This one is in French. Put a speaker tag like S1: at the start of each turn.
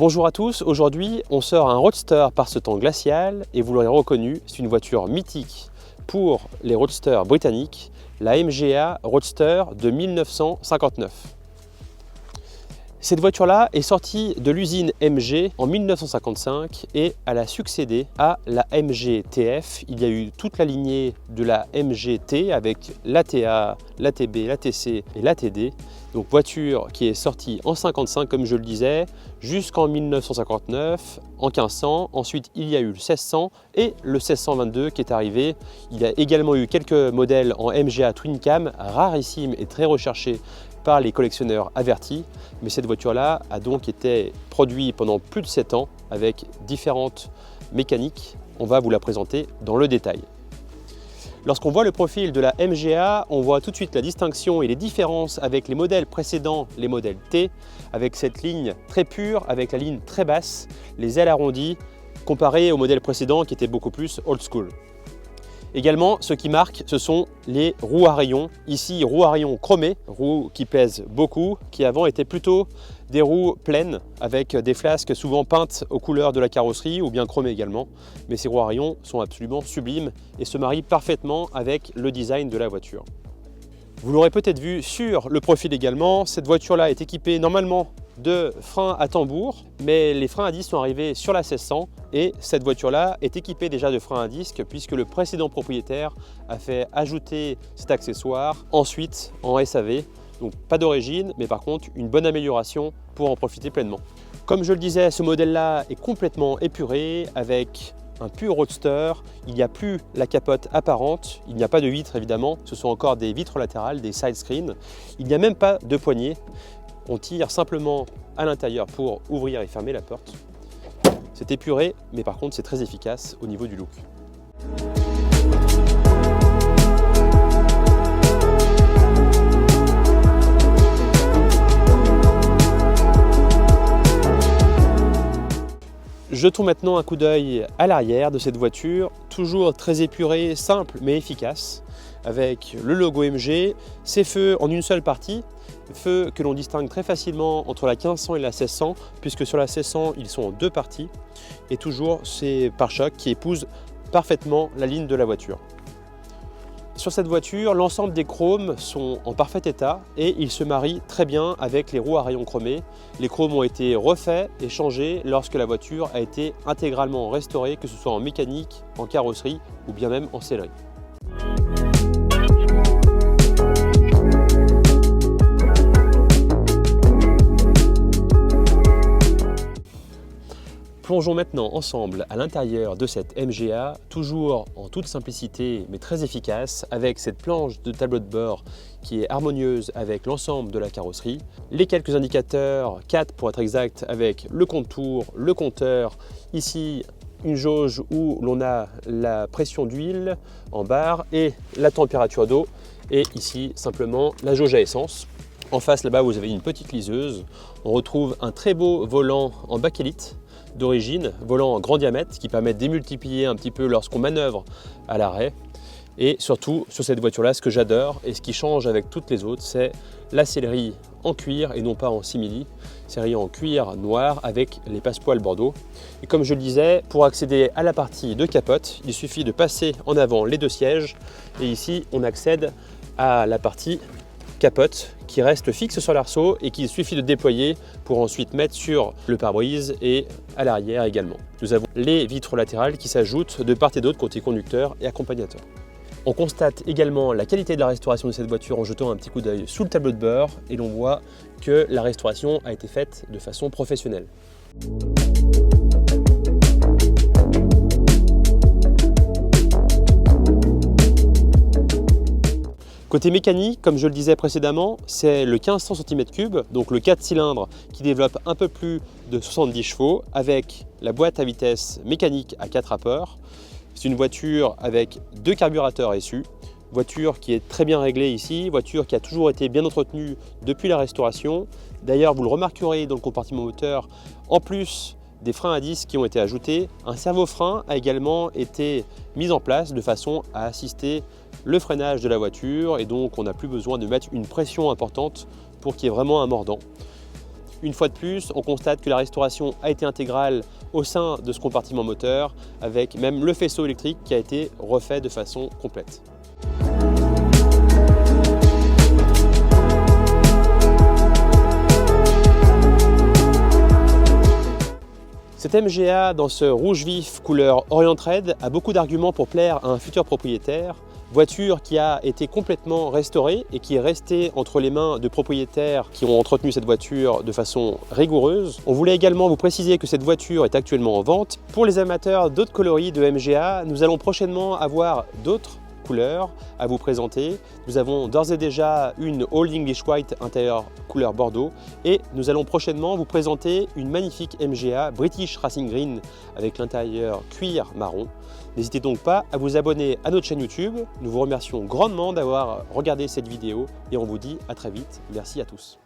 S1: Bonjour à tous, aujourd'hui on sort un roadster par ce temps glacial et vous l'aurez reconnu, c'est une voiture mythique pour les roadsters britanniques, la MGA Roadster de 1959. Cette voiture-là est sortie de l'usine MG en 1955 et elle a succédé à la MG TF. Il y a eu toute la lignée de la MGT avec l'ATA, l'ATB, l'ATC et l'ATD. Donc voiture qui est sortie en 55 comme je le disais, jusqu'en 1959, en 1500. Ensuite il y a eu le 1600 et le 1622 qui est arrivé. Il y a également eu quelques modèles en MGA Twin Cam, rarissimes et très recherchés par les collectionneurs avertis, mais cette voiture-là a donc été produite pendant plus de 7 ans avec différentes mécaniques. On va vous la présenter dans le détail. Lorsqu'on voit le profil de la MGA, on voit tout de suite la distinction et les différences avec les modèles précédents, les modèles T, avec cette ligne très pure, avec la ligne très basse, les ailes arrondies, comparé au modèle précédent qui était beaucoup plus old school. Également, ce qui marque, ce sont les roues à rayons. Ici, roues à rayons chromées, roues qui pèsent beaucoup, qui avant étaient plutôt des roues pleines avec des flasques souvent peintes aux couleurs de la carrosserie ou bien chromées également. Mais ces roues à rayons sont absolument sublimes et se marient parfaitement avec le design de la voiture. Vous l'aurez peut-être vu sur le profil également, cette voiture-là est équipée normalement de freins à tambour, mais les freins à disque sont arrivés sur la 1600 et cette voiture-là est équipée déjà de freins à disque puisque le précédent propriétaire a fait ajouter cet accessoire ensuite en SAV. Donc pas d'origine, mais par contre une bonne amélioration pour en profiter pleinement. Comme je le disais, ce modèle-là est complètement épuré avec un pur roadster. Il n'y a plus la capote apparente, il n'y a pas de vitres évidemment, ce sont encore des vitres latérales, des side screens. Il n'y a même pas de poignée. On tire simplement à l'intérieur pour ouvrir et fermer la porte. C'est épuré, mais par contre c'est très efficace au niveau du look. Jetons maintenant un coup d'œil à l'arrière de cette voiture, toujours très épuré, simple mais efficace, avec le logo MG, ses feux en une seule partie, feux que l'on distingue très facilement entre la 1500 et la 1600, puisque sur la 1600 ils sont en deux parties, et toujours ces pare-chocs qui épousent parfaitement la ligne de la voiture. Sur cette voiture, l'ensemble des chromes sont en parfait état et ils se marient très bien avec les roues à rayons chromés. Les chromes ont été refaits et changés lorsque la voiture a été intégralement restaurée, que ce soit en mécanique, en carrosserie ou bien même en sellerie. Plongeons maintenant ensemble à l'intérieur de cette MGA, toujours en toute simplicité mais très efficace, avec cette planche de tableau de bord qui est harmonieuse avec l'ensemble de la carrosserie, les quelques indicateurs, 4 pour être exact, avec le contour, le compteur, ici une jauge où l'on a la pression d'huile en barre et la température d'eau, et ici simplement la jauge à essence. En face là-bas vous avez une petite liseuse, on retrouve un très beau volant en bakélite d'origine, volant en grand diamètre qui permet de démultiplier un petit peu lorsqu'on manœuvre à l'arrêt. Et surtout sur cette voiture-là, ce que j'adore et ce qui change avec toutes les autres, c'est la sellerie en cuir et non pas en simili, sellerie en cuir noir avec les passepoils bordeaux. Et comme je le disais, pour accéder à la partie de capote, il suffit de passer en avant les deux sièges et ici on accède à la partie capote qui reste fixe sur l'arceau et qu'il suffit de déployer pour ensuite mettre sur le pare-brise et à l'arrière également. Nous avons les vitres latérales qui s'ajoutent de part et d'autre côté conducteur et accompagnateur. On constate également la qualité de la restauration de cette voiture en jetant un petit coup d'œil sous le tableau de bord et l'on voit que la restauration a été faite de façon professionnelle. Côté mécanique, comme je le disais précédemment, c'est le 1500 cm3, donc le 4 cylindres qui développe un peu plus de 70 chevaux avec la boîte à vitesse mécanique à 4 rapports. C'est une voiture avec 2 carburateurs SU, voiture qui est très bien réglée ici, voiture qui a toujours été bien entretenue depuis la restauration. D'ailleurs, vous le remarquerez dans le compartiment moteur, en plus des freins à disque qui ont été ajoutés, un servo-frein a également été mis en place de façon à assister le freinage de la voiture et donc on n'a plus besoin de mettre une pression importante pour qu'il y ait vraiment un mordant. Une fois de plus, on constate que la restauration a été intégrale au sein de ce compartiment moteur, avec même le faisceau électrique qui a été refait de façon complète. Cette MGA dans ce rouge vif couleur Orient Red a beaucoup d'arguments pour plaire à un futur propriétaire. Voiture qui a été complètement restaurée et qui est restée entre les mains de propriétaires qui ont entretenu cette voiture de façon rigoureuse. On voulait également vous préciser que cette voiture est actuellement en vente. Pour les amateurs d'autres coloris de MGA, nous allons prochainement avoir d'autres couleurs à vous présenter. Nous avons d'ores et déjà une Old English White intérieur couleur Bordeaux et nous allons prochainement vous présenter une magnifique MGA British Racing Green avec l'intérieur cuir marron. N'hésitez donc pas à vous abonner à notre chaîne YouTube. Nous vous remercions grandement d'avoir regardé cette vidéo et on vous dit à très vite. Merci à tous.